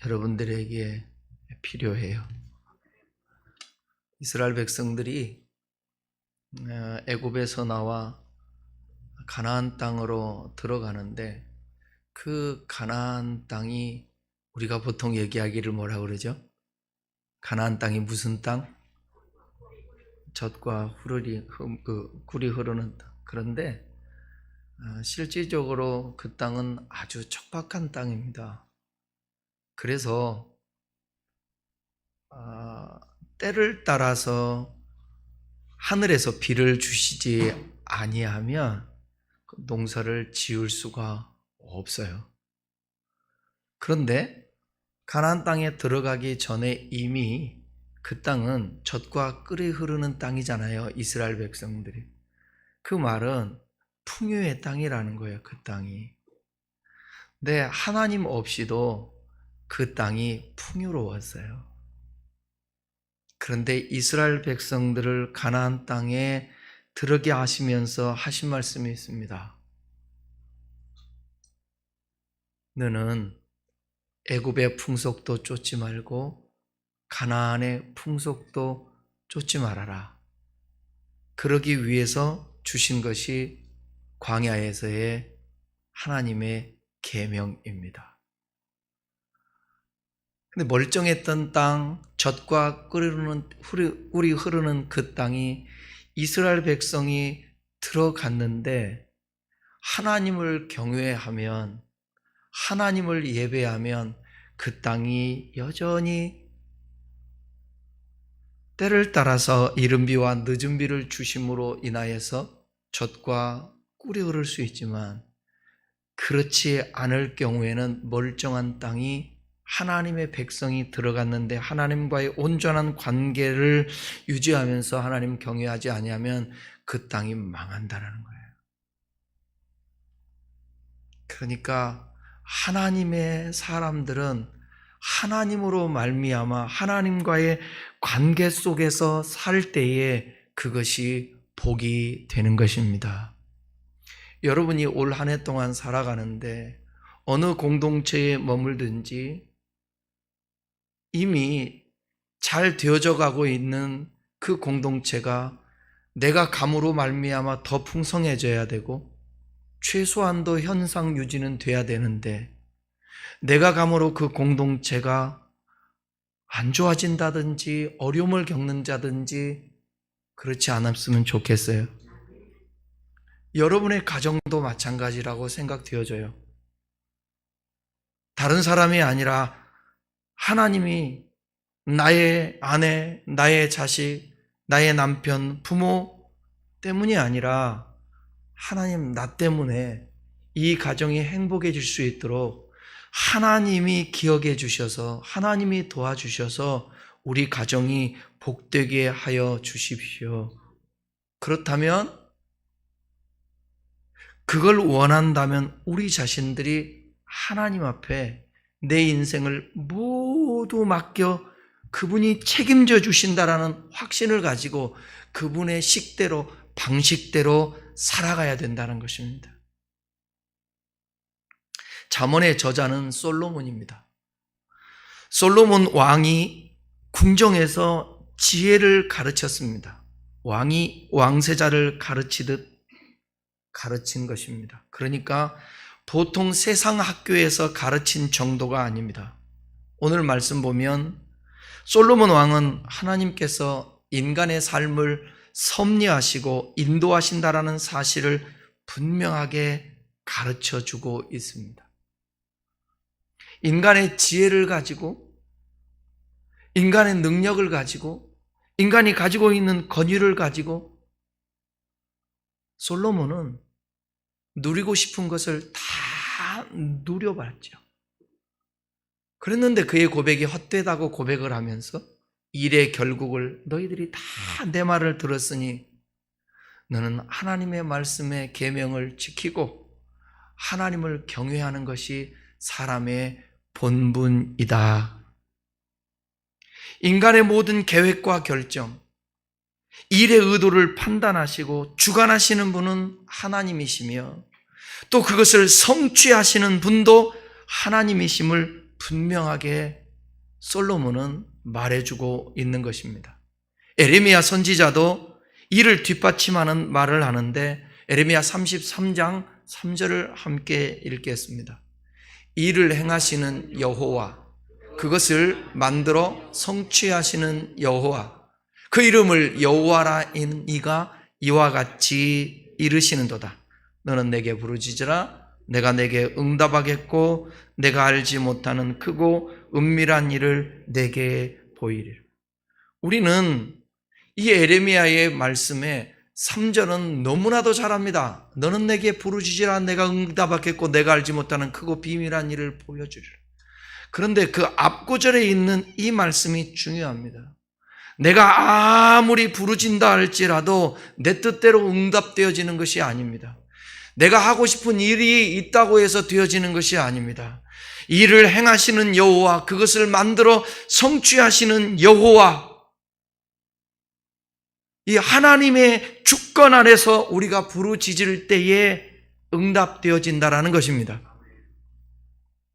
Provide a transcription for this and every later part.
여러분들에게 필요해요. 이스라엘 백성들이 애굽에서 나와 가나안 땅으로 들어가는데, 그 가나안 땅이 우리가 보통 얘기하기를 뭐라 그러죠? 가나안 땅이 무슨 땅? 젖과 꿀이 흐르는 땅. 그런데 실질적으로 그 땅은 아주 척박한 땅입니다. 그래서 때를 따라서 하늘에서 비를 주시지 아니하면 농사를 지을 수가 없어요. 그런데 가나안 땅에 들어가기 전에 이미 그 땅은 젖과 꿀이 흐르는 땅이잖아요. 이스라엘 백성들이. 그 말은 풍요의 땅이라는 거예요. 그 땅이. 근데 하나님 없이도 그 땅이 풍요로웠어요. 그런데 이스라엘 백성들을 가나안 땅에 들어게 하시면서 하신 말씀이 있습니다. 너는 애굽의 풍속도 쫓지 말고 가나안의 풍속도 쫓지 말아라. 그러기 위해서 주신 것이 광야에서의 하나님의 계명입니다. 근데 멀쩡했던 땅, 젖과 꿀이 흐르는 그 땅이 이스라엘 백성이 들어갔는데, 하나님을 경외하면, 하나님을 예배하면 그 땅이 여전히 때를 따라서 이른 비와 늦은 비를 주심으로 인하여서 젖과 꿀이 흐를 수 있지만, 그렇지 않을 경우에는 멀쩡한 땅이 하나님의 백성이 들어갔는데 하나님과의 온전한 관계를 유지하면서 하나님 경외하지 아니하면 그 땅이 망한다는 거예요. 그러니까 하나님의 사람들은 하나님으로 말미암아 하나님과의 관계 속에서 살 때에 그것이 복이 되는 것입니다. 여러분이 올 한 해 동안 살아가는데 어느 공동체에 머물든지 이미 잘 되어져 가고 있는 그 공동체가 내가 감으로 말미암아 더 풍성해져야 되고 최소한도 현상 유지는 돼야 되는데, 내가 감으로 그 공동체가 안 좋아진다든지 어려움을 겪는다든지 그렇지 않았으면 좋겠어요. 여러분의 가정도 마찬가지라고 생각되어져요. 다른 사람이 아니라 하나님이 나의 아내, 나의 자식, 나의 남편, 부모 때문이 아니라 하나님 나 때문에 이 가정이 행복해질 수 있도록 하나님이 기억해 주셔서, 하나님이 도와주셔서 우리 가정이 복되게 하여 주십시오. 그렇다면, 그걸 원한다면 우리 자신들이 하나님 앞에 내 인생을 모두 맡겨 그분이 책임져 주신다라는 확신을 가지고 그분의 식대로, 방식대로 살아가야 된다는 것입니다. 잠언의 저자는 솔로몬입니다. 솔로몬 왕이 궁정에서 지혜를 가르쳤습니다. 왕이 왕세자를 가르치듯 가르친 것입니다. 그러니까 보통 세상 학교에서 가르친 정도가 아닙니다. 오늘 말씀 보면 솔로몬 왕은 하나님께서 인간의 삶을 섭리하시고 인도하신다라는 사실을 분명하게 가르쳐주고 있습니다. 인간의 지혜를 가지고, 인간의 능력을 가지고, 인간이 가지고 있는 권위를 가지고 솔로몬은 누리고 싶은 것을 다 누려봤죠. 그랬는데 그의 고백이 헛되다고 고백을 하면서 일의 결국을 너희들이 다 내 말을 들었으니 너는 하나님의 말씀의 계명을 지키고 하나님을 경외하는 것이 사람의 본분이다. 인간의 모든 계획과 결정, 일의 의도를 판단하시고 주관하시는 분은 하나님이시며 또 그것을 성취하시는 분도 하나님이심을 분명하게 솔로몬은 말해주고 있는 것입니다. 에레미야 선지자도 이를 뒷받침하는 말을 하는데 에레미야 33장 3절을 함께 읽겠습니다. 이를 행하시는 여호와, 그것을 만들어 성취하시는 여호와, 그 이름을 여호와라 이가 이와 같이 이르시는도다. 너는 내게 부르짖으라. 내가 내게 응답하겠고 내가 알지 못하는 크고 은밀한 일을 내게 보이리라. 우리는 이 에레미야의 말씀에 3절은 너무나도 잘합니다. 너는 내게 부르짖으라. 내가 응답하겠고 내가 알지 못하는 크고 비밀한 일을 보여주리라. 그런데 그 앞구절에 있는 이 말씀이 중요합니다. 내가 아무리 부르짖다 할지라도 내 뜻대로 응답되어지는 것이 아닙니다. 내가 하고 싶은 일이 있다고 해서 되어지는 것이 아닙니다. 일을 행하시는 여호와, 그것을 만들어 성취하시는 여호와, 이 하나님의 주권 안에서 우리가 부르짖을 때에 응답되어진다라는 것입니다.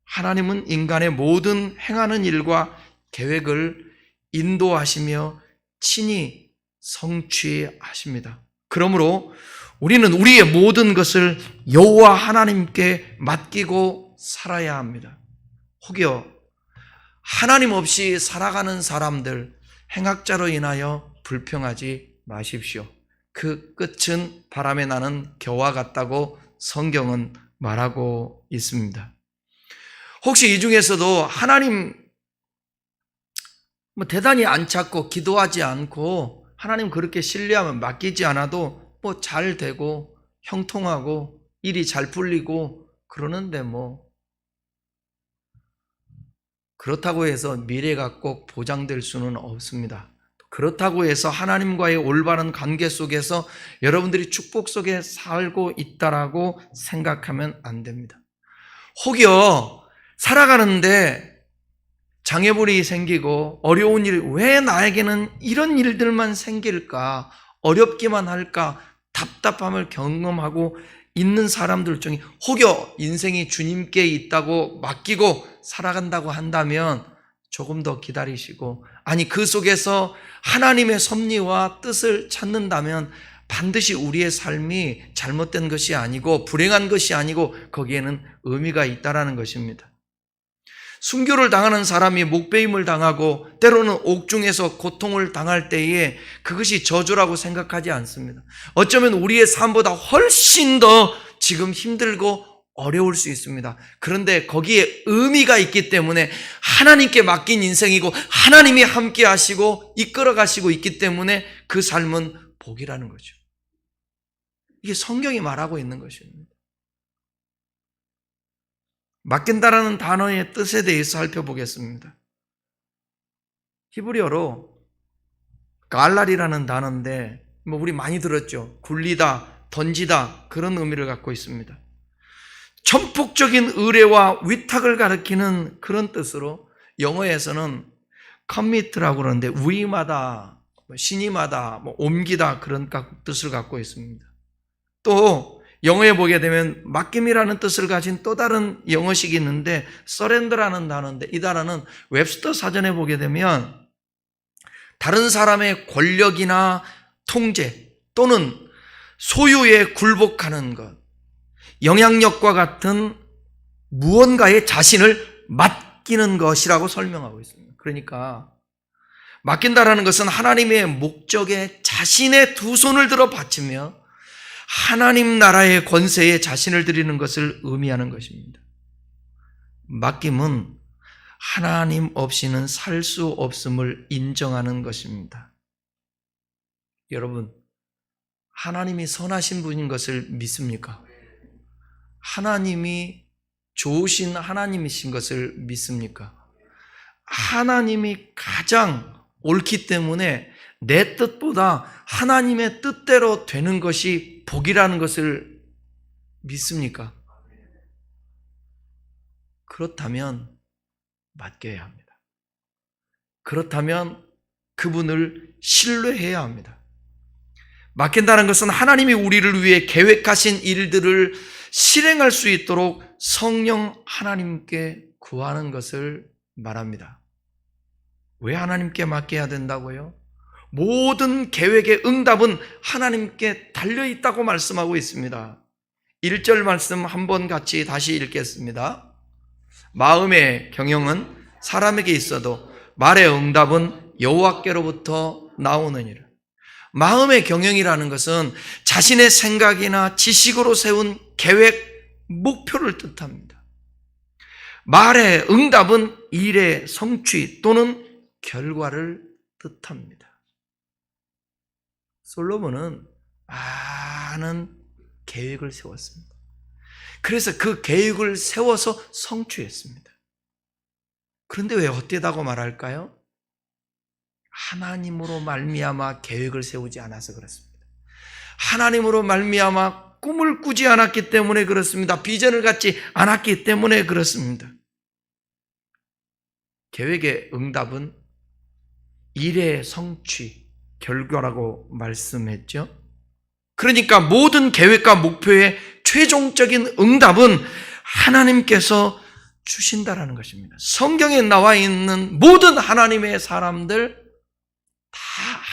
하나님은 인간의 모든 행하는 일과 계획을 인도하시며 친히 성취하십니다. 그러므로 우리는 우리의 모든 것을 여호와 하나님께 맡기고 살아야 합니다. 혹여 하나님 없이 살아가는 사람들, 행악자로 인하여 불평하지 마십시오. 그 끝은 바람에 나는 겨와 같다고 성경은 말하고 있습니다. 혹시 이 중에서도 하나님 대단히 안 찾고 기도하지 않고 하나님 그렇게 신뢰하면 맡기지 않아도 잘 되고 형통하고 일이 잘 풀리고 그러는데 그렇다고 해서 미래가 꼭 보장될 수는 없습니다. 그렇다고 해서 하나님과의 올바른 관계 속에서 여러분들이 축복 속에 살고 있다라고 생각하면 안 됩니다. 혹여 살아가는데 장애물이 생기고 어려운 일, 왜 나에게는 이런 일들만 생길까? 어렵기만 할까? 답답함을 경험하고 있는 사람들 중에 혹여 인생이 주님께 있다고 맡기고 살아간다고 한다면 조금 더 기다리시고, 아니 그 속에서 하나님의 섭리와 뜻을 찾는다면 반드시 우리의 삶이 잘못된 것이 아니고 불행한 것이 아니고 거기에는 의미가 있다라는 것입니다. 순교를 당하는 사람이 목베임을 당하고 때로는 옥중에서 고통을 당할 때에 그것이 저주라고 생각하지 않습니다. 어쩌면 우리의 삶보다 훨씬 더 지금 힘들고 어려울 수 있습니다. 그런데 거기에 의미가 있기 때문에 하나님께 맡긴 인생이고 하나님이 함께 하시고 이끌어 가시고 있기 때문에 그 삶은 복이라는 거죠. 이게 성경이 말하고 있는 것입니다. 맡긴다라는 단어의 뜻에 대해서 살펴보겠습니다. 히브리어로 갈랄이라는 단어인데 우리 많이 들었죠. 굴리다, 던지다 그런 의미를 갖고 있습니다. 전폭적인 의뢰와 위탁을 가리키는 그런 뜻으로 영어에서는 commit라고 그러는데 위임하다, 신임하다, 옮기다 그런 뜻을 갖고 있습니다. 또 영어에 보게 되면 맡김이라는 뜻을 가진 또 다른 영어식이 있는데 서렌더라는 단어인데 이 단어는 웹스터 사전에 보게 되면 다른 사람의 권력이나 통제 또는 소유에 굴복하는 것, 영향력과 같은 무언가에 자신을 맡기는 것이라고 설명하고 있습니다. 그러니까 맡긴다라는 것은 하나님의 목적에 자신의 두 손을 들어 바치며 하나님 나라의 권세에 자신을 드리는 것을 의미하는 것입니다. 맡김은 하나님 없이는 살 수 없음을 인정하는 것입니다. 여러분, 하나님이 선하신 분인 것을 믿습니까? 하나님이 좋으신 하나님이신 것을 믿습니까? 하나님이 가장 옳기 때문에 내 뜻보다 하나님의 뜻대로 되는 것이 복이라는 것을 믿습니까? 그렇다면 맡겨야 합니다. 그렇다면 그분을 신뢰해야 합니다. 맡긴다는 것은 하나님이 우리를 위해 계획하신 일들을 실행할 수 있도록 성령 하나님께 구하는 것을 말합니다. 왜 하나님께 맡겨야 된다고요? 모든 계획의 응답은 하나님께 달려있다고 말씀하고 있습니다. 1절 말씀 한번 같이 다시 읽겠습니다. 마음의 경영은 사람에게 있어도 말의 응답은 여호와께로부터 나오느니라. 마음의 경영이라는 것은 자신의 생각이나 지식으로 세운 계획, 목표를 뜻합니다. 말의 응답은 일의 성취 또는 결과를 뜻합니다. 솔로몬은 많은 계획을 세웠습니다. 그래서 그 계획을 세워서 성취했습니다. 그런데 왜 헛되다고 말할까요? 하나님으로 말미암아 계획을 세우지 않아서 그렇습니다. 하나님으로 말미암아 꿈을 꾸지 않았기 때문에 그렇습니다. 비전을 갖지 않았기 때문에 그렇습니다. 계획의 응답은 일의 성취, 결과라고 말씀했죠. 그러니까 모든 계획과 목표의 최종적인 응답은 하나님께서 주신다라는 것입니다. 성경에 나와 있는 모든 하나님의 사람들 다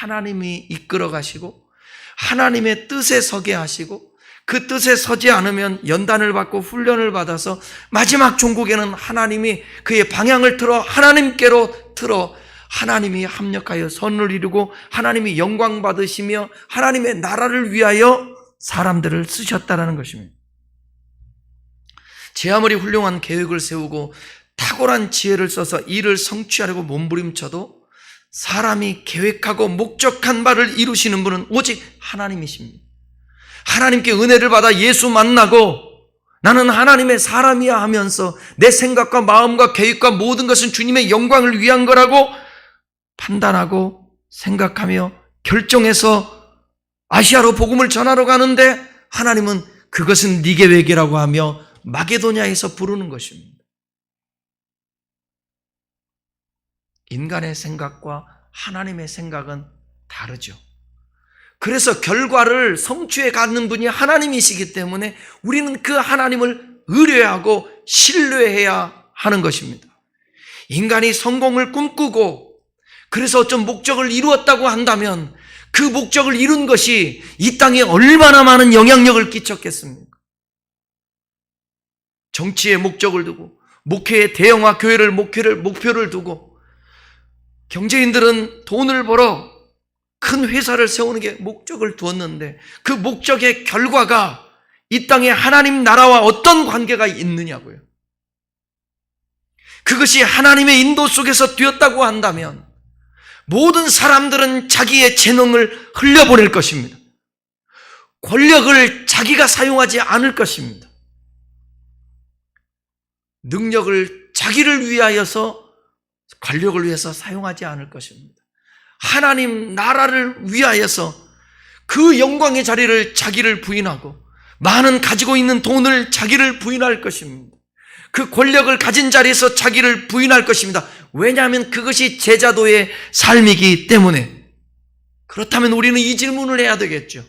하나님이 이끌어 가시고 하나님의 뜻에 서게 하시고 그 뜻에 서지 않으면 연단을 받고 훈련을 받아서 마지막 종국에는 하나님이 그의 방향을 틀어 하나님께로 틀어 하나님이 합력하여 선을 이루고 하나님이 영광 받으시며 하나님의 나라를 위하여 사람들을 쓰셨다라는 것입니다. 제 아무리 훌륭한 계획을 세우고 탁월한 지혜를 써서 일을 성취하려고 몸부림쳐도 사람이 계획하고 목적한 바를 이루시는 분은 오직 하나님이십니다. 하나님께 은혜를 받아 예수 만나고 나는 하나님의 사람이야 하면서 내 생각과 마음과 계획과 모든 것은 주님의 영광을 위한 거라고 판단하고 생각하며 결정해서 아시아로 복음을 전하러 가는데 하나님은 그것은 네 계획이라고 하며 마게도냐에서 부르는 것입니다. 인간의 생각과 하나님의 생각은 다르죠. 그래서 결과를 성취해 가는 분이 하나님이시기 때문에 우리는 그 하나님을 의뢰하고 신뢰해야 하는 것입니다. 인간이 성공을 꿈꾸고 그래서 어떤 목적을 이루었다고 한다면 그 목적을 이룬 것이 이 땅에 얼마나 많은 영향력을 끼쳤겠습니까? 정치에 목적을 두고 목회의 대형화 교회를 목표를 두고 경제인들은 돈을 벌어 큰 회사를 세우는 게 목적을 두었는데 그 목적의 결과가 이 땅에 하나님 나라와 어떤 관계가 있느냐고요. 그것이 하나님의 인도 속에서 되었다고 한다면 모든 사람들은 자기의 재능을 흘려보낼 것입니다. 권력을 자기가 사용하지 않을 것입니다. 능력을 자기를 위하여서 권력을 위해서 사용하지 않을 것입니다. 하나님 나라를 위하여서 그 영광의 자리를 자기를 부인하고 많은 가지고 있는 돈을 자기를 부인할 것입니다. 그 권력을 가진 자리에서 자기를 부인할 것입니다. 왜냐하면 그것이 제자도의 삶이기 때문에. 그렇다면 우리는 이 질문을 해야 되겠죠.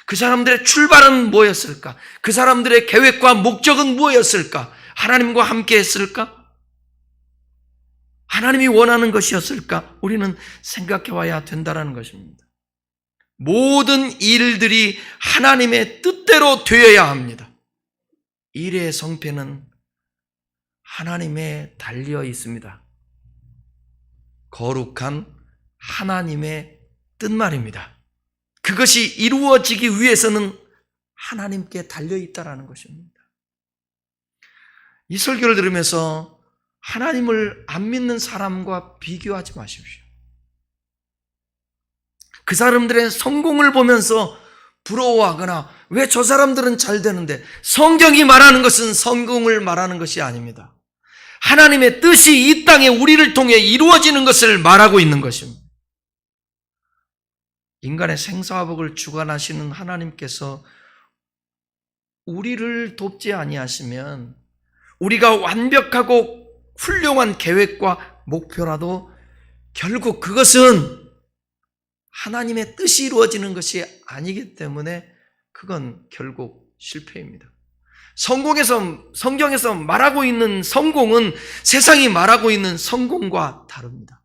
그 사람들의 출발은 뭐였을까? 그 사람들의 계획과 목적은 뭐였을까? 하나님과 함께 했을까? 하나님이 원하는 것이었을까? 우리는 생각해 와야 된다는 것입니다. 모든 일들이 하나님의 뜻대로 되어야 합니다. 일의 성패는 하나님에 달려 있습니다. 거룩한 하나님의 뜻말입니다. 그것이 이루어지기 위해서는 하나님께 달려 있다는 것입니다. 이 설교를 들으면서 하나님을 안 믿는 사람과 비교하지 마십시오. 그 사람들의 성공을 보면서 부러워하거나 왜 저 사람들은 잘 되는데, 성경이 말하는 것은 성공을 말하는 것이 아닙니다. 하나님의 뜻이 이 땅에 우리를 통해 이루어지는 것을 말하고 있는 것입니다. 인간의 생사화복을 주관하시는 하나님께서 우리를 돕지 아니하시면 우리가 완벽하고 훌륭한 계획과 목표라도 결국 그것은 하나님의 뜻이 이루어지는 것이 아니기 때문에 그건 결국 실패입니다. 성경에서 말하고 있는 성공은 세상이 말하고 있는 성공과 다릅니다.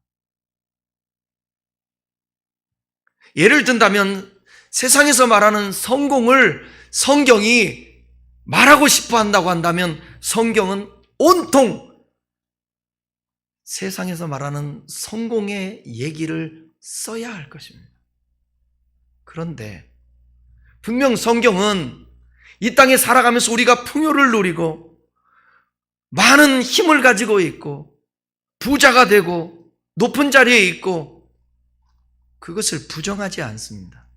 예를 든다면 세상에서 말하는 성공을 성경이 말하고 싶어 한다고 한다면 성경은 온통 세상에서 말하는 성공의 얘기를 써야 할 것입니다. 그런데 분명 성경은 이 땅에 살아가면서 우리가 풍요를 누리고 많은 힘을 가지고 있고 부자가 되고 높은 자리에 있고 그것을 부정하지 않습니다.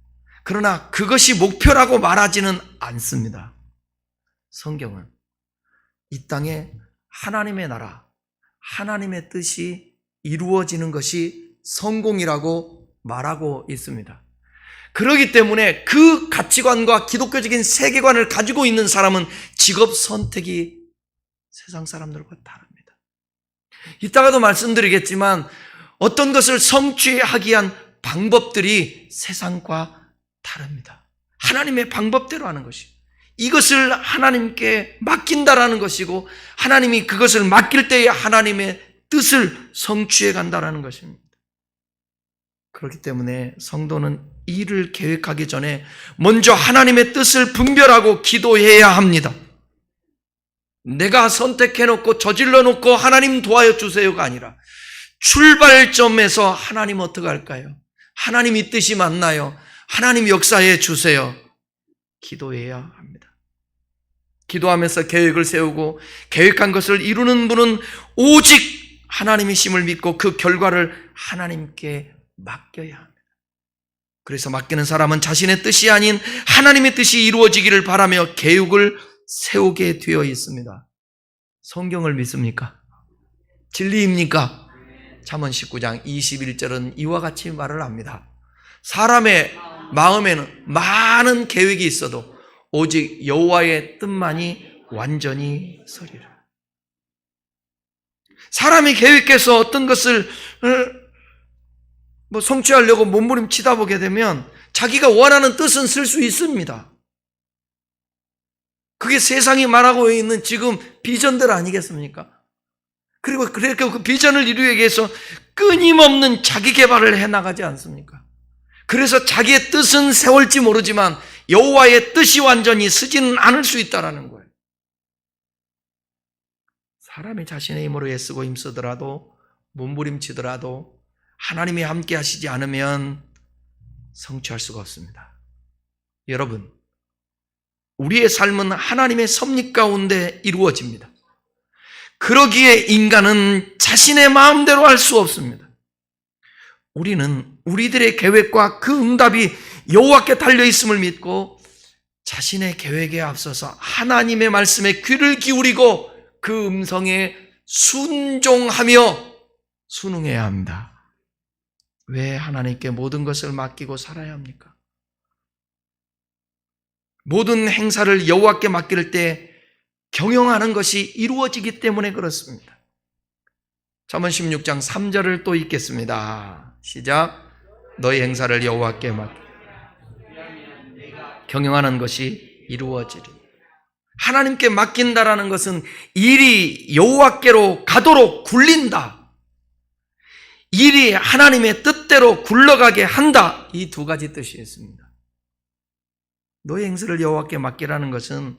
그러나 그것이 목표라고 말하지는 않습니다. 성경은 이 땅에 하나님의 나라, 하나님의 뜻이 이루어지는 것이 성공이라고 말하고 있습니다. 그렇기 때문에 그 가치관과 기독교적인 세계관을 가지고 있는 사람은 직업 선택이 세상 사람들과 다릅니다. 이따가도 말씀드리겠지만 어떤 것을 성취하기 위한 방법들이 세상과 다릅니다. 하나님의 방법대로 하는 것이 이것을 하나님께 맡긴다라는 것이고 하나님이 그것을 맡길 때에 하나님의 뜻을 성취해 간다라는 것입니다. 그렇기 때문에 성도는 일을 계획하기 전에 먼저 하나님의 뜻을 분별하고 기도해야 합니다. 내가 선택해놓고 저질러놓고 하나님 도와여 주세요가 아니라 출발점에서 하나님 어떻게 할까요? 하나님 이 뜻이 맞나요? 하나님 역사해 주세요. 기도해야 합니다. 기도하면서 계획을 세우고 계획한 것을 이루는 분은 오직 하나님이심을 믿고 그 결과를 하나님께 맡겨야 합니다. 그래서 맡기는 사람은 자신의 뜻이 아닌 하나님의 뜻이 이루어지기를 바라며 계획을 세우게 되어 있습니다. 성경을 믿습니까? 진리입니까? 잠언 19장 21절은 이와 같이 말을 합니다. 사람의 마음에는 많은 계획이 있어도 오직 여호와의 뜻만이 완전히 서리라. 사람이 계획해서 어떤 것을 성취하려고 몸부림치다 보게 되면 자기가 원하는 뜻은 쓸 수 있습니다. 그게 세상이 말하고 있는 지금 비전들 아니겠습니까? 그리고 그 비전을 이루기 위해서 끊임없는 자기 개발을 해나가지 않습니까? 그래서 자기의 뜻은 세울지 모르지만 여호와의 뜻이 완전히 서지는 않을 수 있다는 거예요. 사람이 자신의 힘으로 애쓰고 힘쓰더라도 몸부림치더라도 하나님이 함께 하시지 않으면 성취할 수가 없습니다. 여러분, 우리의 삶은 하나님의 섭리 가운데 이루어집니다. 그러기에 인간은 자신의 마음대로 할 수 없습니다. 우리는 우리들의 계획과 그 응답이 여호와께 달려있음을 믿고 자신의 계획에 앞서서 하나님의 말씀에 귀를 기울이고 그 음성에 순종하며 순응해야 합니다. 왜 하나님께 모든 것을 맡기고 살아야 합니까? 모든 행사를 여호와께 맡길 때 경영하는 것이 이루어지기 때문에 그렇습니다. 잠언 16장 3절을 또 읽겠습니다. 시작. 너희 행사를 여호와께 맡기 경영하는 것이 이루어지리. 하나님께 맡긴다라는 것은 일이 여호와께로 가도록 굴린다. 일이 하나님의 뜻대로 굴러가게 한다. 이 두 가지 뜻이 있습니다. 너희 행사를 여호와께 맡기라는 것은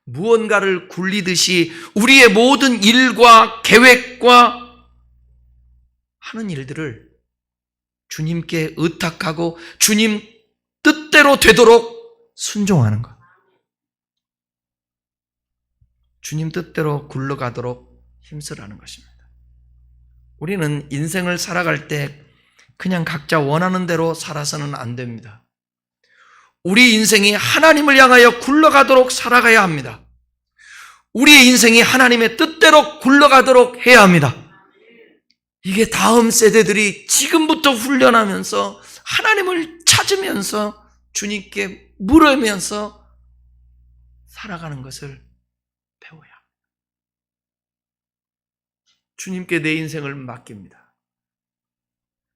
무언가를 굴리듯이 우리의 모든 일과 계획과 하는 일들을 주님께 의탁하고 주님 뜻대로 되도록 순종하는 것. 주님 뜻대로 굴러가도록 힘쓰라는 것입니다. 우리는 인생을 살아갈 때 그냥 각자 원하는 대로 살아서는 안 됩니다. 우리 인생이 하나님을 향하여 굴러가도록 살아가야 합니다. 우리의 인생이 하나님의 뜻대로 굴러가도록 해야 합니다. 이게 다음 세대들이 지금부터 훈련하면서 하나님을 찾으면서 주님께 물으면서 살아가는 것을 배워야 합니다. 주님께 내 인생을 맡깁니다.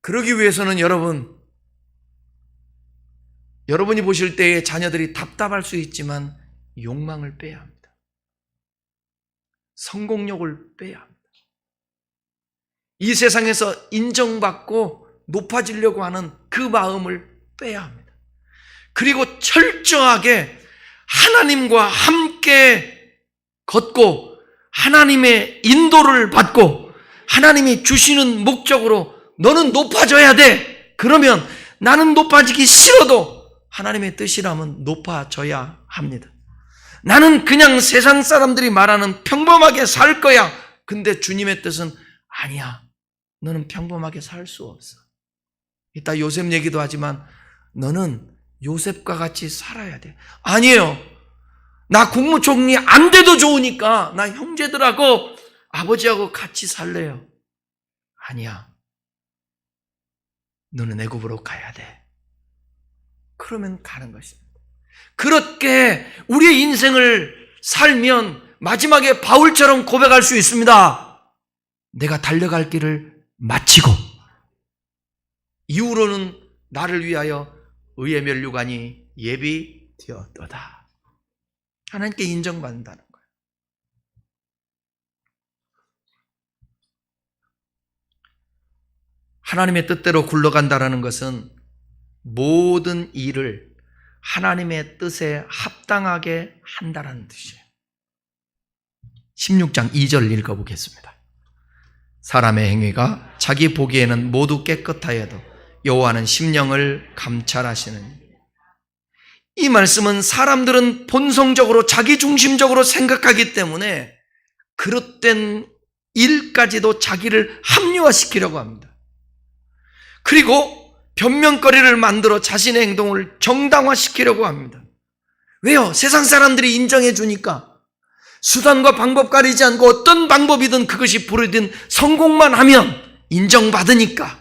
그러기 위해서는 여러분이 보실 때에 자녀들이 답답할 수 있지만 욕망을 빼야 합니다. 성공욕을 빼야 합니다. 이 세상에서 인정받고 높아지려고 하는 그 마음을 빼야 합니다. 그리고 철저하게 하나님과 함께 걷고 하나님의 인도를 받고 하나님이 주시는 목적으로 너는 높아져야 돼. 그러면 나는 높아지기 싫어도 하나님의 뜻이라면 높아져야 합니다. 나는 그냥 세상 사람들이 말하는 평범하게 살 거야. 근데 주님의 뜻은 아니야. 너는 평범하게 살 수 없어. 이따 요셉 얘기도 하지만 너는 요셉과 같이 살아야 돼. 아니에요. 나 국무총리 안 돼도 좋으니까 나 형제들하고 아버지하고 같이 살래요. 아니야. 너는 애굽으로 가야 돼. 그러면 가는 것입니다. 그렇게 우리의 인생을 살면 마지막에 바울처럼 고백할 수 있습니다. 내가 달려갈 길을 마치고 이후로는 나를 위하여 의의 면류관이 예비되었도다. 하나님께 인정받는다는 거예요. 하나님의 뜻대로 굴러간다는 것은 모든 일을 하나님의 뜻에 합당하게 한다는 뜻이에요. 16장 2절 읽어보겠습니다. 사람의 행위가 자기 보기에는 모두 깨끗하여도 여호와는 심령을 감찰하시느니. 이 말씀은 사람들은 본성적으로 자기중심적으로 생각하기 때문에 그릇된 일까지도 자기를 합리화시키려고 합니다. 그리고 변명거리를 만들어 자신의 행동을 정당화시키려고 합니다. 왜요? 세상 사람들이 인정해 주니까. 수단과 방법 가리지 않고 어떤 방법이든 그것이 부르든 성공만 하면 인정받으니까.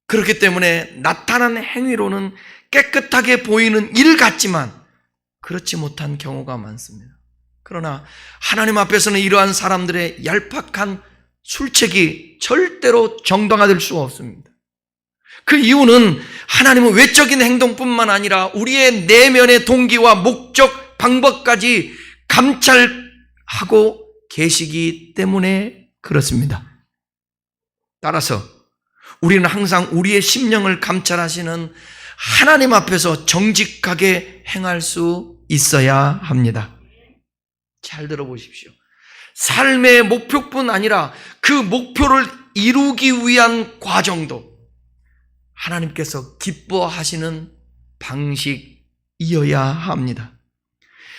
그렇기 때문에 나타난 행위로는 깨끗하게 보이는 일 같지만 그렇지 못한 경우가 많습니다. 그러나 하나님 앞에서는 이러한 사람들의 얄팍한 술책이 절대로 정당화될 수가 없습니다. 그 이유는 하나님은 외적인 행동뿐만 아니라 우리의 내면의 동기와 목적, 방법까지 감찰하고 계시기 때문에 그렇습니다. 따라서 우리는 항상 우리의 심령을 감찰하시는 하나님 앞에서 정직하게 행할 수 있어야 합니다. 잘 들어보십시오. 삶의 목표뿐 아니라 그 목표를 이루기 위한 과정도 하나님께서 기뻐하시는 방식이어야 합니다.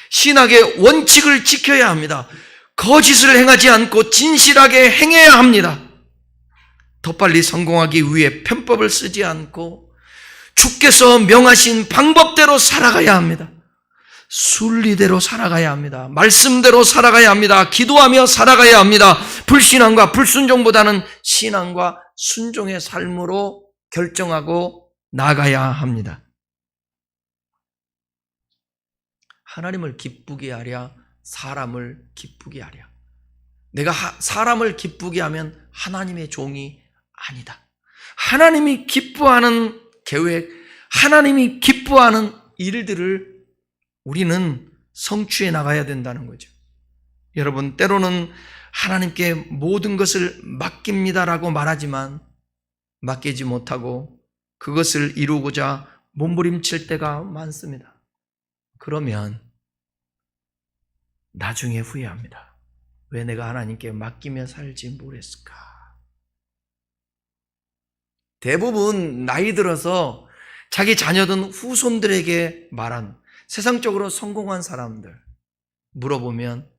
신학의 원칙을 지켜야 합니다. 거짓을 행하지 않고 진실하게 행해야 합니다. 더 빨리 성공하기 위해 편법을 쓰지 않고 주께서 명하신 방법대로 살아가야 합니다. 순리대로 살아가야 합니다. 말씀대로 살아가야 합니다. 기도하며 살아가야 합니다. 불신앙과 불순종보다는 신앙과 순종의 삶으로 결정하고 나가야 합니다. 하나님을 기쁘게 하랴, 사람을 기쁘게 하랴. 내가 사람을 기쁘게 하면 하나님의 종이 아니다. 하나님이 기뻐하는 계획, 하나님이 기뻐하는 일들을 우리는 성취해 나가야 된다는 거죠. 여러분, 때로는 하나님께 모든 것을 맡깁니다라고 말하지만 맡기지 못하고 그것을 이루고자 몸부림칠 때가 많습니다. 그러면 나중에 후회합니다. 왜 내가 하나님께 맡기며 살지 못했을까? 대부분 나이 들어서 자기 자녀든 후손들에게 말한 세상적으로 성공한 사람들 물어보면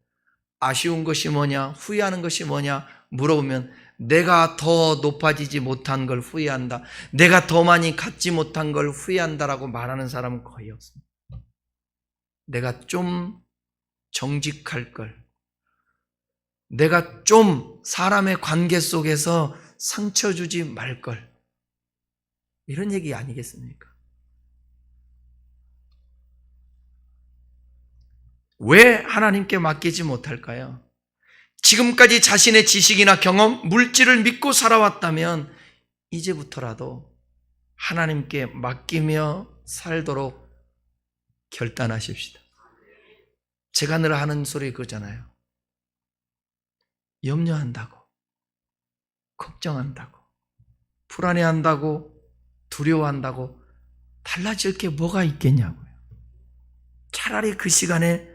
아쉬운 것이 뭐냐, 후회하는 것이 뭐냐 물어보면 내가 더 높아지지 못한 걸 후회한다, 내가 더 많이 갖지 못한 걸 후회한다라고 말하는 사람은 거의 없습니다. 내가 좀 정직할 걸, 내가 좀 사람의 관계 속에서 상처 주지 말 걸, 이런 얘기 아니겠습니까? 왜 하나님께 맡기지 못할까요? 지금까지 자신의 지식이나 경험, 물질을 믿고 살아왔다면 이제부터라도 하나님께 맡기며 살도록 결단하십시다. 제가 늘 하는 소리 그거잖아요. 염려한다고, 걱정한다고, 불안해한다고, 두려워한다고 달라질 게 뭐가 있겠냐고요. 차라리 그 시간에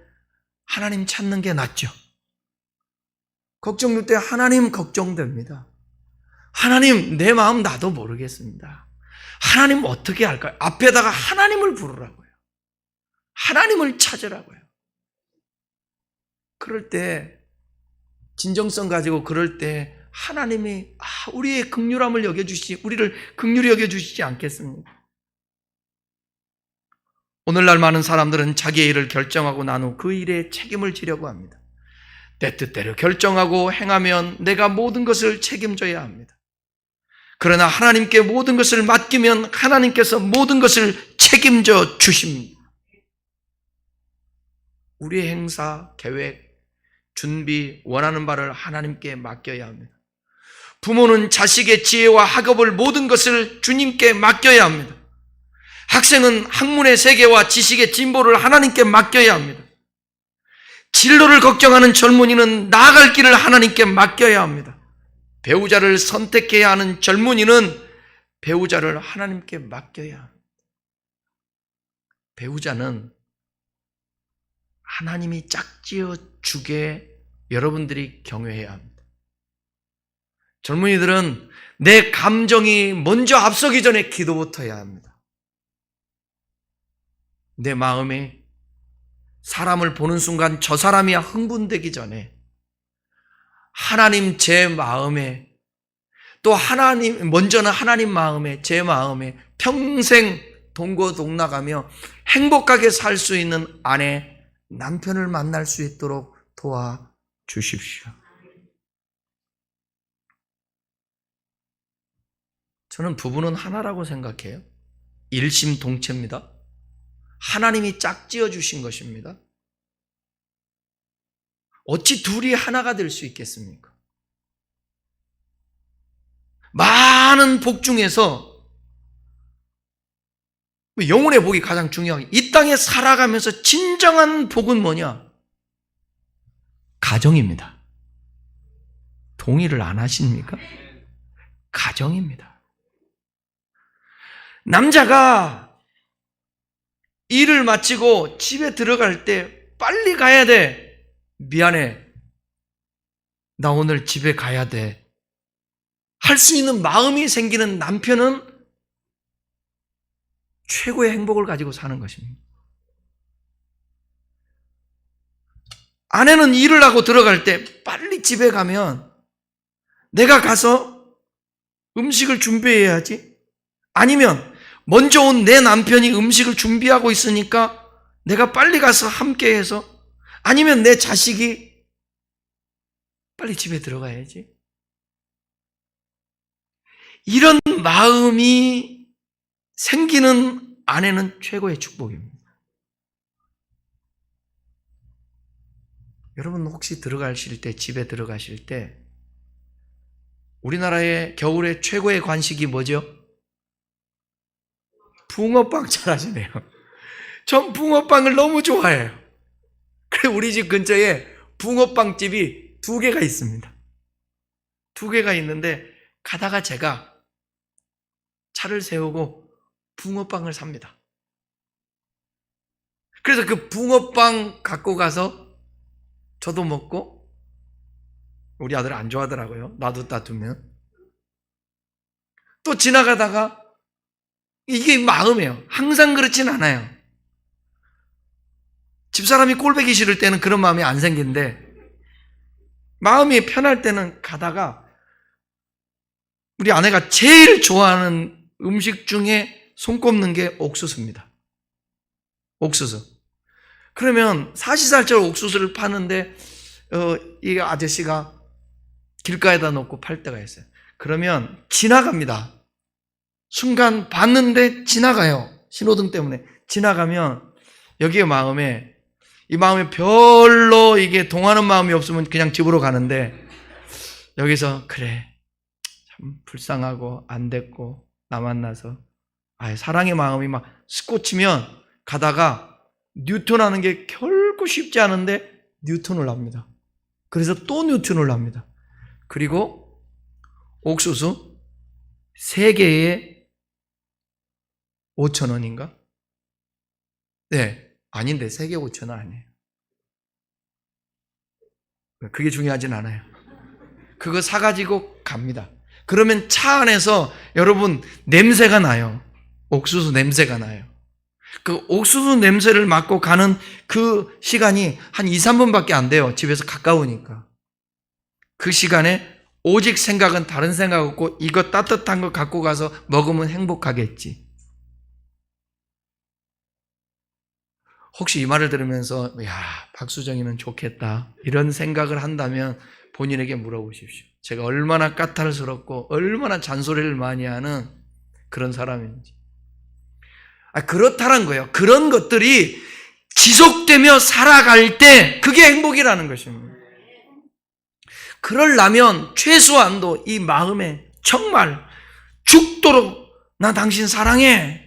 하나님 찾는 게 낫죠. 걱정될 때 하나님 걱정됩니다. 하나님, 내 마음 나도 모르겠습니다. 하나님 어떻게 할까요? 앞에다가 하나님을 부르라고요. 하나님을 찾으라고요. 그럴 때 진정성 가지고 그럴 때 하나님이 우리의 긍휼함을 여겨주시지, 우리를 긍휼히 여겨주시지 않겠습니까? 오늘날 많은 사람들은 자기의 일을 결정하고 난 후 그 일에 책임을 지려고 합니다. 내 뜻대로 결정하고 행하면 내가 모든 것을 책임져야 합니다. 그러나 하나님께 모든 것을 맡기면 하나님께서 모든 것을 책임져 주십니다. 우리의 행사, 계획, 준비, 원하는 바를 하나님께 맡겨야 합니다. 부모는 자식의 지혜와 학업을 모든 것을 주님께 맡겨야 합니다. 학생은 학문의 세계와 지식의 진보를 하나님께 맡겨야 합니다. 진로를 걱정하는 젊은이는 나아갈 길을 하나님께 맡겨야 합니다. 배우자를 선택해야 하는 젊은이는 배우자를 하나님께 맡겨야 합니다. 배우자는 하나님이 짝지어 주게 여러분들이 경외해야 합니다. 젊은이들은 내 감정이 먼저 앞서기 전에 기도부터 해야 합니다. 내 마음에 사람을 보는 순간 저 사람이 흥분되기 전에 하나님 제 마음에, 또 하나님, 먼저는 하나님 마음에, 제 마음에 평생 동고동락하며 행복하게 살 수 있는 아내, 남편을 만날 수 있도록 도와주십시오. 저는 부부는 하나라고 생각해요. 일심동체입니다. 하나님이 짝지어 주신 것입니다. 어찌 둘이 하나가 될 수 있겠습니까? 많은 복 중에서 영혼의 복이 가장 중요하게, 이 땅에 살아가면서 진정한 복은 뭐냐? 가정입니다. 동의를 안 하십니까? 가정입니다. 남자가 일을 마치고 집에 들어갈 때 빨리 가야 돼. 미안해. 나 오늘 집에 가야 돼. 할 수 있는 마음이 생기는 남편은 최고의 행복을 가지고 사는 것입니다. 아내는 일을 하고 들어갈 때 빨리 집에 가면 내가 가서 음식을 준비해야지. 아니면 먼저 온 내 남편이 음식을 준비하고 있으니까 내가 빨리 가서 함께 해서, 아니면 내 자식이 빨리 집에 들어가야지. 이런 마음이 생기는 아내는 최고의 축복입니다. 여러분 혹시 들어가실 때, 집에 들어가실 때 우리나라의 겨울에 최고의 관식이 뭐죠? 붕어빵. 잘 아시네요. 전 붕어빵을 너무 좋아해요. 그래 우리 집 근처에 붕어빵 집이 2개가 있습니다. 2개가 있는데 가다가 제가 차를 세우고 붕어빵을 삽니다. 그래서 그 붕어빵 갖고 가서 저도 먹고, 우리 아들 안 좋아하더라고요. 놔뒀다 두면. 또 지나가다가, 이게 마음이에요. 항상 그렇진 않아요. 집사람이 꼴보기 싫을 때는 그런 마음이 안 생긴데, 마음이 편할 때는 가다가 우리 아내가 제일 좋아하는 음식 중에 손꼽는 게 옥수수입니다. 옥수수. 그러면 사시사철 옥수수를 파는데 이 아저씨가 길가에다 놓고 팔 때가 있어요. 그러면 지나갑니다. 순간 봤는데 지나가요. 신호등 때문에 지나가면 여기에 마음에, 이 마음에 별로 이게 동하는 마음이 없으면 그냥 집으로 가는데, 여기서 그래 참 불쌍하고 안 됐고 나 만나서 사랑의 마음이 막 솟구치면 가다가 뉴턴하는 게 결코 쉽지 않은데 뉴턴을 합니다. 그래서 또 뉴턴을 합니다. 그리고 옥수수 3개에 5,000원인가? 네, 아닌데 3개 5,000원 아니에요. 그게 중요하진 않아요. 그거 사가지고 갑니다. 그러면 차 안에서 여러분 냄새가 나요. 옥수수 냄새가 나요. 그 옥수수 냄새를 맡고 가는 그 시간이 한 2, 3분밖에 안 돼요. 집에서 가까우니까. 그 시간에 오직 생각은 다른 생각 없고 이거 따뜻한 거 갖고 가서 먹으면 행복하겠지. 혹시 이 말을 들으면서 야, 박수정이는 좋겠다 이런 생각을 한다면 본인에게 물어보십시오. 제가 얼마나 까탈스럽고 얼마나 잔소리를 많이 하는 그런 사람인지. 그렇다는 거예요. 그런 것들이 지속되며 살아갈 때 그게 행복이라는 것입니다. 그러려면 최소한도 이 마음에 정말 죽도록 나 당신 사랑해.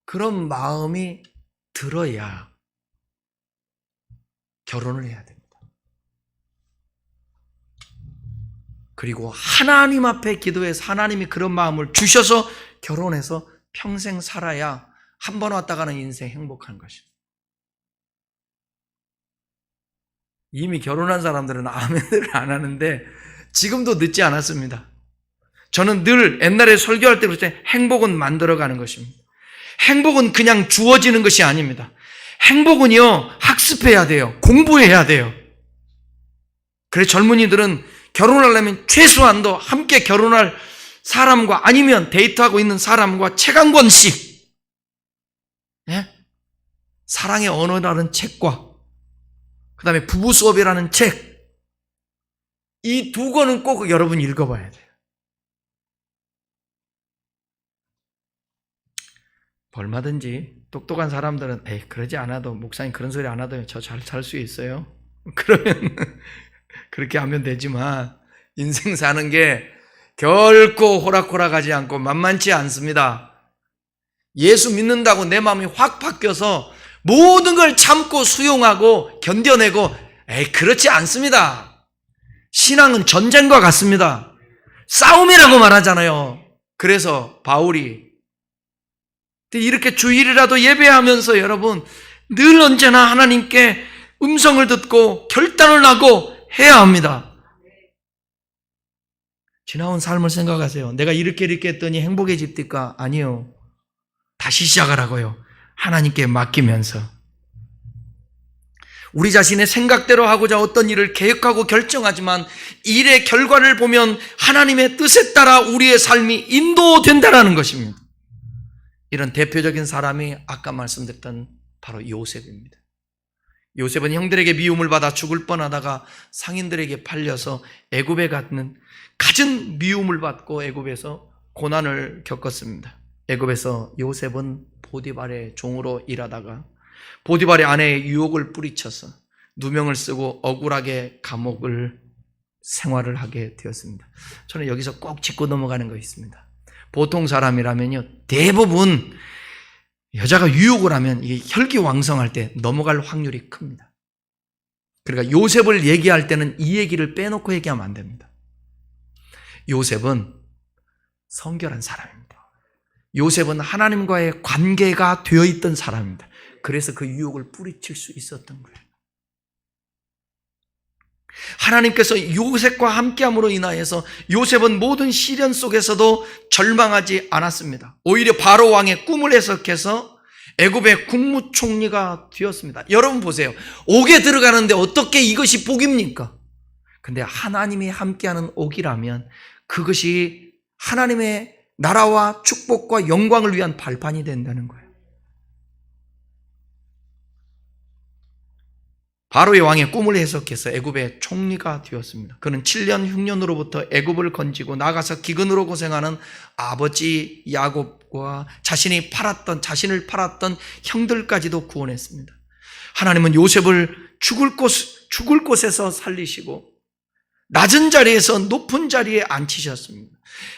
그런 마음이 들어야 결혼을 해야 됩니다. 그리고 하나님 앞에 기도해서 하나님이 그런 마음을 주셔서 결혼해서 평생 살아야 한 번 왔다 가는 인생 행복한 것입니다. 이미 결혼한 사람들은 아멘을 안 하는데 지금도 늦지 않았습니다. 저는 늘 옛날에 설교할 때 그럴 때 행복은 만들어가는 것입니다. 행복은 그냥 주어지는 것이 아닙니다. 행복은요, 학습해야 돼요. 공부해야 돼요. 그래서 젊은이들은 결혼하려면 최소한도 함께 결혼할 사람과 아니면 데이트하고 있는 사람과 책 한 권씩, 예? 사랑의 언어라는 책과 그 다음에 부부 수업이라는 책, 이 2권은 꼭 여러분 읽어봐야 돼요. 얼마든지 똑똑한 사람들은 에이 그러지 않아도 목사님 그런 소리 안 하도 저 잘 살 수 있어요. 그러면 그렇게 하면 되지만 인생 사는 게 결코 호락호락하지 않고 만만치 않습니다. 예수 믿는다고 내 마음이 확 바뀌어서 모든 걸 참고 수용하고 견뎌내고 에이 그렇지 않습니다. 신앙은 전쟁과 같습니다. 싸움이라고 말하잖아요. 그래서 바울이 이렇게 주일이라도 예배하면서 여러분 늘 언제나 하나님께 음성을 듣고 결단을 하고 해야 합니다. 지나온 삶을 생각하세요. 내가 이렇게 했더니 행복해집니까? 아니요. 다시 시작하라고요. 하나님께 맡기면서. 우리 자신의 생각대로 하고자 어떤 일을 계획하고 결정하지만 일의 결과를 보면 하나님의 뜻에 따라 우리의 삶이 인도된다는 것입니다. 이런 대표적인 사람이 아까 말씀드렸던 바로 요셉입니다. 요셉은 형들에게 미움을 받아 죽을 뻔하다가 상인들에게 팔려서 애굽에 갖는 갖은 미움을 받고 애굽에서 고난을 겪었습니다. 애굽에서 요셉은 보디발의 종으로 일하다가 보디발의 아내의 유혹을 뿌리쳐서 누명을 쓰고 억울하게 감옥을 생활을 하게 되었습니다. 저는 여기서 꼭 짚고 넘어가는 거 있습니다. 보통 사람이라면요, 대부분 여자가 유혹을 하면 이게 혈기왕성할 때 넘어갈 확률이 큽니다. 그러니까 요셉을 얘기할 때는 이 얘기를 빼놓고 얘기하면 안 됩니다. 요셉은 성결한 사람입니다. 요셉은 하나님과의 관계가 되어 있던 사람입니다. 그래서 그 유혹을 뿌리칠 수 있었던 거예요. 하나님께서 요셉과 함께함으로 인하여서 요셉은 모든 시련 속에서도 절망하지 않았습니다. 오히려 바로 왕의 꿈을 해석해서 애굽의 국무총리가 되었습니다. 여러분 보세요. 옥에 들어가는데 어떻게 이것이 복입니까? 근데 하나님이 함께하는 옥이라면 그것이 하나님의 나라와 축복과 영광을 위한 발판이 된다는 거예요. 바로의 왕의 꿈을 해석해서 애굽의 총리가 되었습니다. 그는 7년 흉년으로부터 애굽을 건지고 나가서 기근으로 고생하는 아버지 야곱과 자신을 팔았던 형들까지도 구원했습니다. 하나님은 요셉을 죽을 곳에서 살리시고 낮은 자리에서 높은 자리에 앉히셨습니다.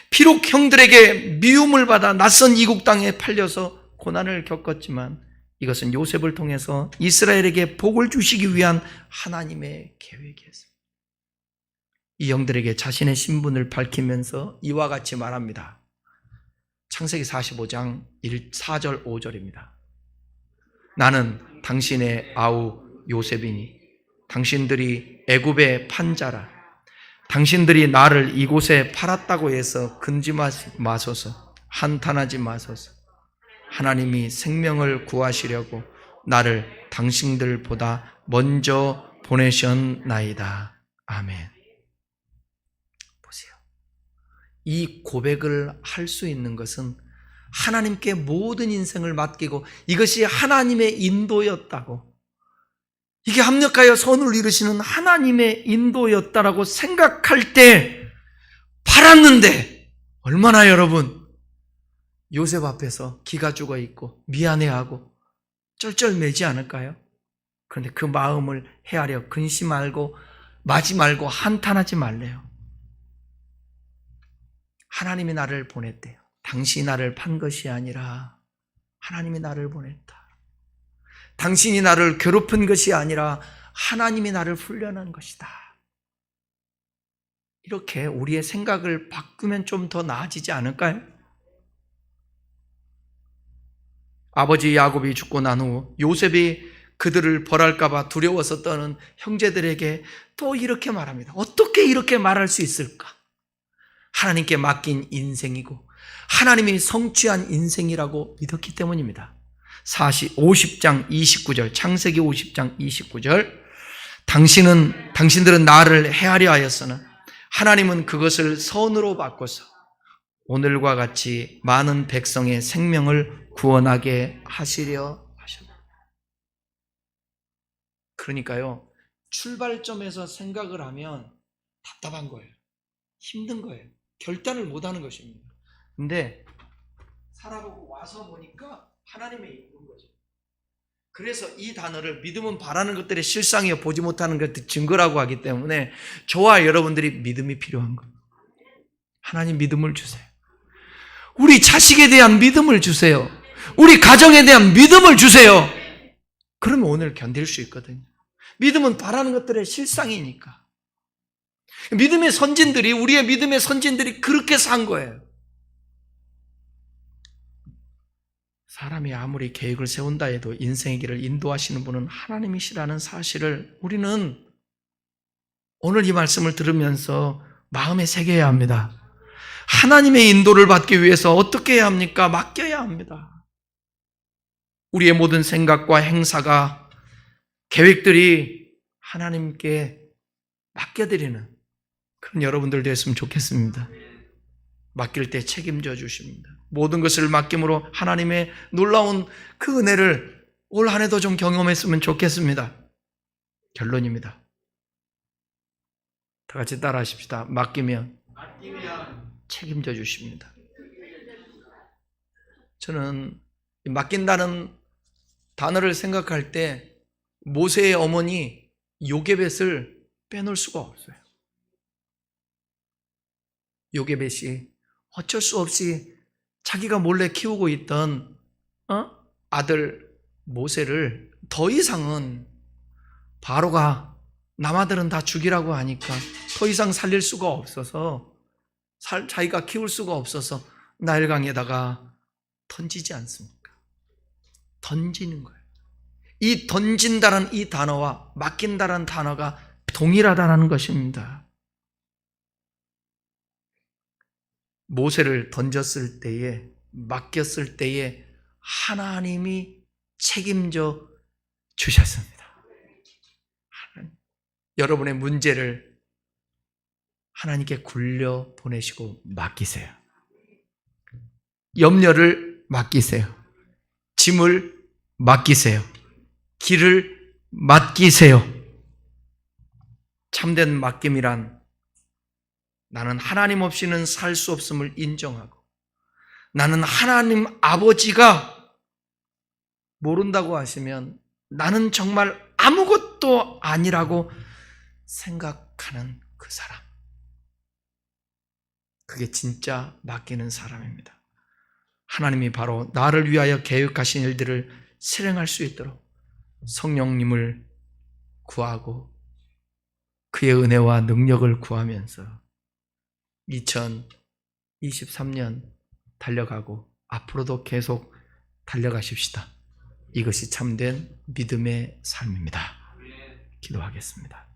비록 형들에게 미움을 받아 낯선 이국 땅에 팔려서 고난을 겪었지만 이것은 요셉을 통해서 이스라엘에게 복을 주시기 위한 하나님의 계획이었습니다. 이 영들에게 자신의 신분을 밝히면서 이와 같이 말합니다. 창세기 45장 4절 5절입니다. 나는 당신의 아우 요셉이니 당신들이 애굽의 판자라. 당신들이 나를 이곳에 팔았다고 해서 근지 마소서, 한탄하지 마소서. 하나님이 생명을 구하시려고 나를 당신들보다 먼저 보내셨나이다. 아멘. 보세요. 이 고백을 할 수 있는 것은 하나님께 모든 인생을 맡기고 이것이 하나님의 인도였다고, 이게 합력하여 선을 이루시는 하나님의 인도였다라고 생각할 때 팔았는데 얼마나 여러분 요셉 앞에서 기가 죽어 있고 미안해하고 쩔쩔매지 않을까요? 그런데 그 마음을 헤아려 근심 말고 마지 말고 한탄하지 말래요. 하나님이 나를 보냈대요. 당신이 나를 판 것이 아니라 하나님이 나를 보냈다. 당신이 나를 괴롭힌 것이 아니라 하나님이 나를 훈련한 것이다. 이렇게 우리의 생각을 바꾸면 좀 더 나아지지 않을까요? 아버지 야곱이 죽고 난 후 요셉이 그들을 벌할까 봐 두려워서 떠는 형제들에게 또 이렇게 말합니다. 어떻게 이렇게 말할 수 있을까? 하나님께 맡긴 인생이고 하나님이 성취한 인생이라고 믿었기 때문입니다. 50장 29절, 창세기 50장 29절, 당신들은 나를 헤아려 하였으나 하나님은 그것을 선으로 바꿔서 오늘과 같이 많은 백성의 생명을 구원하게 하시려 하셨다. 그러니까요, 출발점에서 생각을 하면 답답한 거예요. 힘든 거예요. 결단을 못하는 것입니다. 근데 살아보고 와서 보니까 하나님의 이룬 거죠. 그래서 이 단어를 믿음은 바라는 것들의 실상이요 보지 못하는 것들의 증거라고 하기 때문에 저와 여러분들이 믿음이 필요한 거예요. 하나님 믿음을 주세요. 우리 자식에 대한 믿음을 주세요. 우리 가정에 대한 믿음을 주세요. 그러면 오늘 견딜 수 있거든요. 믿음은 바라는 것들의 실상이니까. 믿음의 선진들이, 우리의 믿음의 선진들이 그렇게 산 거예요. 사람이 아무리 계획을 세운다 해도 인생의 길을 인도하시는 분은 하나님이시라는 사실을 우리는 오늘 이 말씀을 들으면서 마음에 새겨야 합니다. 하나님의 인도를 받기 위해서 어떻게 해야 합니까? 맡겨야 합니다. 우리의 모든 생각과 행사가, 계획들이 하나님께 맡겨드리는 그런 여러분들 되었으면 좋겠습니다. 맡길 때 책임져 주십니다. 모든 것을 맡김으로 하나님의 놀라운 그 은혜를 올 한 해도 좀 경험했으면 좋겠습니다. 결론입니다. 다 같이 따라 하십시다. 맡기면 책임져 주십니다. 저는 맡긴다는 단어를 생각할 때 모세의 어머니 요게벳을 빼놓을 수가 없어요. 요게벳이 어쩔 수 없이 자기가 몰래 키우고 있던 아들 모세를 더 이상은 바로가 남아들은 다 죽이라고 하니까 더 이상 살릴 수가 없어서 자기가 키울 수가 없어서 나일강에다가 던지지 않습니까? 던지는 거예요. 이 던진다는 이 단어와 맡긴다는 단어가 동일하다는 것입니다. 모세를 던졌을 때에, 맡겼을 때에 하나님이 책임져 주셨습니다. 여러분의 문제를 하나님께 굴려 보내시고 맡기세요. 염려를 맡기세요. 짐을 맡기세요. 길을 맡기세요. 참된 맡김이란 나는 하나님 없이는 살 수 없음을 인정하고 나는 하나님 아버지가 모른다고 하시면 나는 정말 아무것도 아니라고 생각하는 그 사람. 그게 진짜 맡기는 사람입니다. 하나님이 바로 나를 위하여 계획하신 일들을 실행할 수 있도록 성령님을 구하고 그의 은혜와 능력을 구하면서 2023년 달려가고 앞으로도 계속 달려가십시다. 이것이 참된 믿음의 삶입니다. 기도하겠습니다.